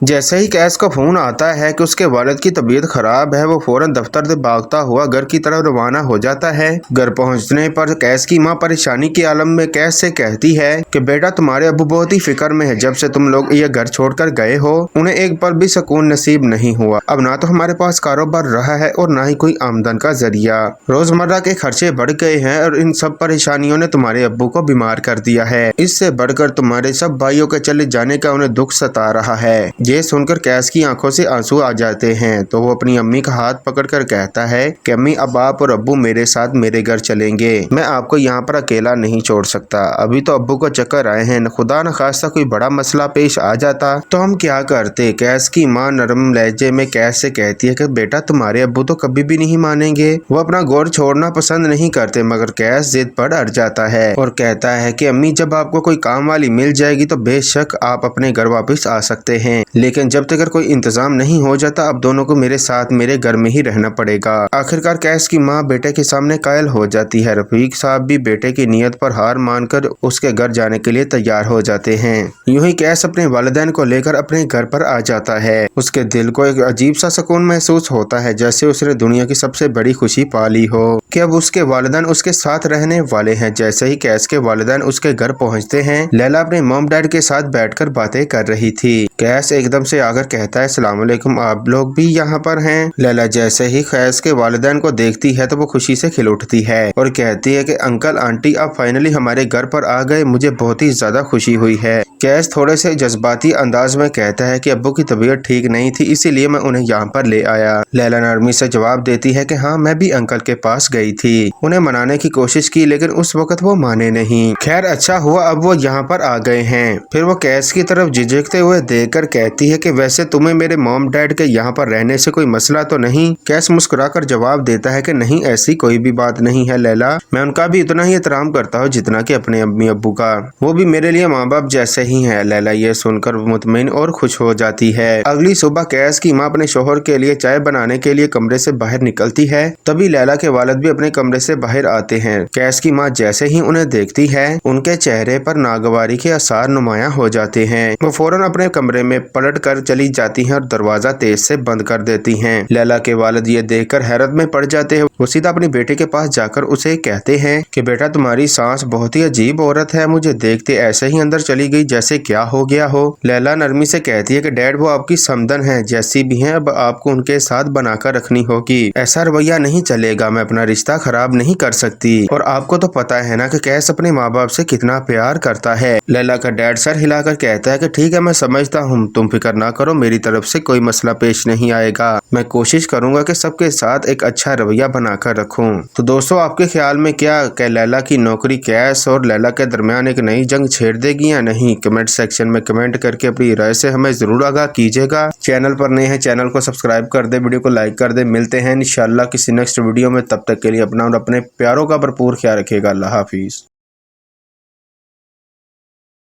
जैसे ही कैस को फोन आता है कि उसके वालिद की तबीयत खराब है, वो फौरन दफ्तर से भागता हुआ घर की तरफ रवाना हो जाता है। घर पहुंचने पर कैस की मां परेशानी के आलम में कैस से कहती है कि बेटा, तुम्हारे अब्बू बहुत ही फिक्र में है। जब से तुम लोग ये घर छोड़कर गए हो, उन्हें एक पल भी सुकून नसीब नहीं हुआ। अब ना तो हमारे पास कारोबार रहा है और ना ही कोई आमदन का जरिया। रोजमर्रा के खर्चे बढ़ गए हैं और इन सब परेशानियों ने तुम्हारे अब्बू को बीमार कर दिया है। इससे बढ़कर तुम्हारे सब भाइयों के चले जाने का उन्हें दुख सता रहा है। ये सुनकर कैस की आंखों से आंसू आ जाते हैं तो वो अपनी अम्मी का हाथ पकड़कर कहता है कि अम्मी, अब आप और अब्बू मेरे साथ मेरे घर चलेंगे। मैं आपको यहाँ पर अकेला नहीं छोड़ सकता। अभी तो अब्बू को चक्कर आए हैं, खुदा न खास्ता कोई बड़ा मसला पेश आ जाता तो हम क्या करते। कैस की माँ नरम लहजे में कैस से कहती है कि बेटा, तुम्हारे अब्बू तो कभी भी नहीं मानेंगे। वो अपना गौर छोड़ना पसंद नहीं करते, मगर कैस जिद पर अड़ जाता है और कहता है कि अम्मी, जब आपको कोई काम वाली मिल जाएगी तो बेशक आप अपने घर वापस आ सकते हैं, लेकिन जब तक कोई इंतजाम नहीं हो जाता, अब दोनों को मेरे साथ मेरे घर में ही रहना पड़ेगा। आखिरकार कैस की माँ बेटे के सामने कायल हो जाती है। रफीक साहब भी बेटे की नीयत पर हार मानकर उसके घर जाने के लिए तैयार हो जाते हैं। यूं ही कैस अपने वालिदैन को लेकर अपने घर पर आ जाता है। उसके दिल को एक अजीब सा सुकून महसूस होता है, जैसे उसने दुनिया की सबसे बड़ी खुशी पा ली हो कि अब उसके वालिदैन उसके साथ रहने वाले हैं। जैसे ही कैस के वालिदैन उसके घर पहुँचते हैं, लैला अपने मॉम डैड के साथ बैठकर बातें कर रही थी। कैस एकदम से आकर कहता है, अस्सलाम वालेकुम, आप लोग भी यहाँ पर हैं। लैला जैसे ही कैस के वालिदैन को देखती है तो वो खुशी से खिल उठती है और कहती है कि अंकल आंटी, आप फाइनली हमारे घर पर आ गए, मुझे बहुत ही ज्यादा खुशी हुई है। कैस थोड़े से जज्बाती अंदाज में कहता है कि अब्बू की तबीयत ठीक नहीं थी, इसीलिए मैं उन्हें यहाँ पर ले आया। लैला नरमी से जवाब देती है कि हाँ, मैं भी अंकल के पास गई थी, उन्हें मनाने की कोशिश की, लेकिन उस वक्त वो माने नहीं। खैर, अच्छा हुआ अब वो यहाँ पर आ गए हैं। फिर वो कैस की तरफ झिझकते हुए देखकर कहती है कि वैसे तुम्हें मेरे मॉम डैड के यहाँ पर रहने से कोई मसला तो नहीं। कैस मुस्कुराकर जवाब देता है कि नहीं, ऐसी कोई भी बात नहीं है लैला, मैं उनका भी उतना ही एहतराम करता हूँ जितना कि अपने अम्मी अब्बू का। वो भी मेरे लिए माँ बाप जैसे ही है। लैला ये सुनकर मुतमईन और खुश हो जाती है। अगली सुबह कैस की माँ अपने शोहर के लिए चाय बनाने के लिए कमरे से बाहर निकलती है, तभी लैला के वालिद भी अपने कमरे से बाहर आते हैं। कैस की माँ जैसे ही उन्हें देखती है, उनके चेहरे पर नागवारी के आसार नुमाया हो जाते हैं। वो फौरन अपने कमरे में पलट कर चली जाती हैं और दरवाजा तेज से बंद कर देती हैं। लैला के वालिद ये देखकर हैरत में पड़ जाते हैं। वो सीधा अपनी बेटे के पास जाकर उसे कहते हैं कि बेटा, तुम्हारी सांस बहुत ही अजीब औरत है, मुझे देखते ऐसे ही अंदर चली गई जैसे क्या हो गया हो। लैला नरमी से कहती है कि डैड, वो आपकी समदन है, जैसी भी हैं, अब आपको उनके साथ बनाकर रखनी होगी। ऐसा रवैया नहीं चलेगा, मैं अपना रिश्ता खराब नहीं कर सकती। और आपको तो पता है ना कि कैस अपने माँ बाप से कितना प्यार करता है। लैला का डैड सर हिलाकर कहता है कि ठीक है, मैं समझता हूँ, तुम फिक्र ना करो, मेरी तरफ से कोई मसला पेश नहीं आएगा। मैं कोशिश करूंगा कि सबके साथ एक अच्छा रवैया बनाकर रखूं। तो दोस्तों, आपके ख्याल में क्या लैला की नौकरी कैस और लैला के दरमियान एक नई जंग छेड़ देगी या नहीं? कमेंट सेक्शन में कमेंट करके अपनी राय से हमें जरूर आगाह कीजिएगा। चैनल पर नए हैं, चैनल को सब्सक्राइब कर दे, वीडियो को लाइक कर दे। मिलते हैं इंशाल्लाह किसी नेक्स्ट वीडियो में, तब तक के लिए अपना और अपने प्यारों का भरपूर ख्याल रखिएगा। अल्लाह हाफिज।